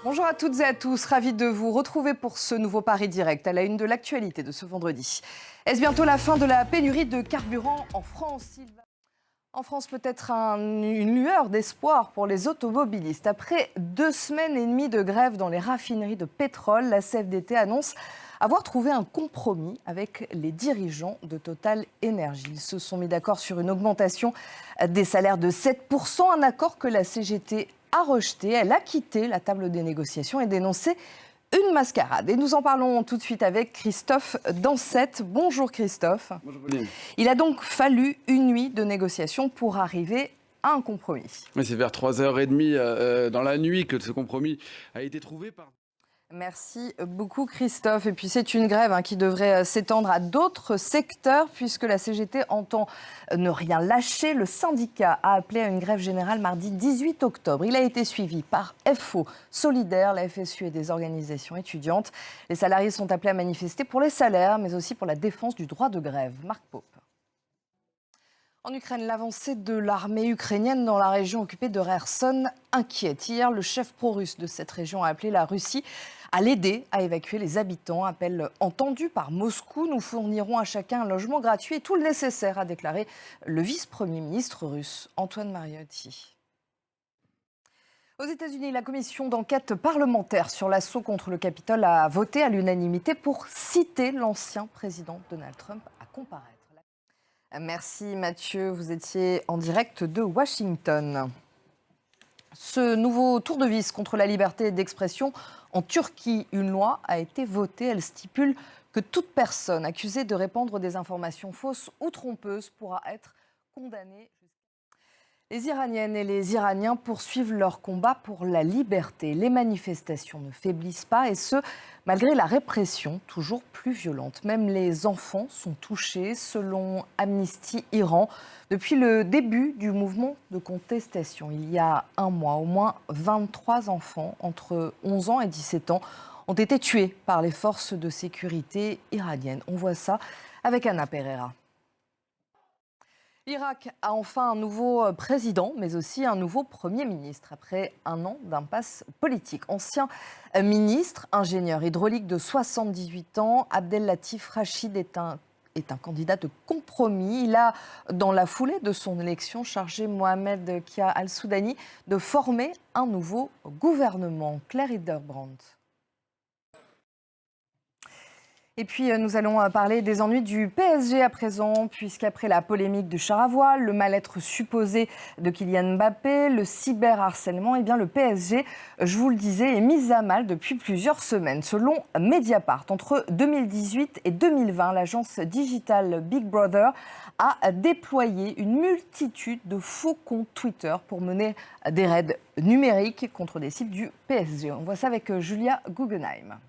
Bonjour à toutes et à tous, ravi de vous retrouver pour ce nouveau Paris Direct à la une de l'actualité de ce vendredi. Est-ce bientôt la fin de la pénurie de carburant en France? En France, peut-être une lueur d'espoir pour les automobilistes. Après 2 semaines et demie de grève dans les raffineries de pétrole, la CFDT annonce avoir trouvé un compromis avec les dirigeants de Total Énergie. Ils se sont mis d'accord sur une augmentation des salaires de 7%, un accord que la CGT a rejeté. Elle a quitté la table des négociations et dénoncé une mascarade. Et nous en parlons tout de suite avec Christophe Dansette. Bonjour Christophe. Bonjour Pauline. Il a donc fallu une nuit de négociation pour arriver à un compromis. Oui, c'est vers 3h30 dans la nuit que ce compromis a été trouvé par... Merci beaucoup Christophe. Et puis c'est une grève qui devrait s'étendre à d'autres secteurs puisque la CGT entend ne rien lâcher. Le syndicat a appelé à une grève générale mardi 18 octobre. Il a été suivi par FO, Solidaire, la FSU et des organisations étudiantes. Les salariés sont appelés à manifester pour les salaires mais aussi pour la défense du droit de grève. Marc Pope. En Ukraine, l'avancée de l'armée ukrainienne dans la région occupée de Kherson inquiète. Hier, le chef pro-russe de cette région a appelé la Russie à l'aider à évacuer les habitants. Appel entendu par Moscou. Nous fournirons à chacun un logement gratuit et tout le nécessaire, a déclaré le vice-premier ministre russe, Antoine Mariotti. Aux États-Unis, la commission d'enquête parlementaire sur l'assaut contre le Capitole a voté à l'unanimité pour citer l'ancien président Donald Trump à comparaître. Merci Mathieu, vous étiez en direct de Washington. Ce nouveau tour de vis contre la liberté d'expression en Turquie, une loi a été votée. Elle stipule que toute personne accusée de répandre des informations fausses ou trompeuses pourra être condamnée. Les Iraniennes et les Iraniens poursuivent leur combat pour la liberté. Les manifestations ne faiblissent pas et ce, malgré la répression toujours plus violente. Même les enfants sont touchés, selon Amnesty Iran. Depuis le début du mouvement de contestation, il y a un mois, au moins 23 enfants entre 11 ans et 17 ans ont été tués par les forces de sécurité iraniennes. On voit ça avec Anna Pereira. L'Irak a enfin un nouveau président, mais aussi un nouveau Premier ministre, après un an d'impasse politique. Ancien ministre, ingénieur hydraulique de 78 ans, Abdellatif Rachid est un candidat de compromis. Il a, dans la foulée de son élection, chargé Mohamed Kia Al-Soudani de former un nouveau gouvernement. Claire Hildebrand. Et puis, nous allons parler des ennuis du PSG à présent, puisqu'après la polémique de char à voile, le mal-être supposé de Kylian Mbappé, le cyberharcèlement, eh bien, le PSG, je vous le disais, est mis à mal depuis plusieurs semaines. Selon Mediapart, entre 2018 et 2020, l'agence digitale Big Brother a déployé une multitude de faux comptes Twitter pour mener des raids numériques contre des sites du PSG. On voit ça avec Julia Guggenheim.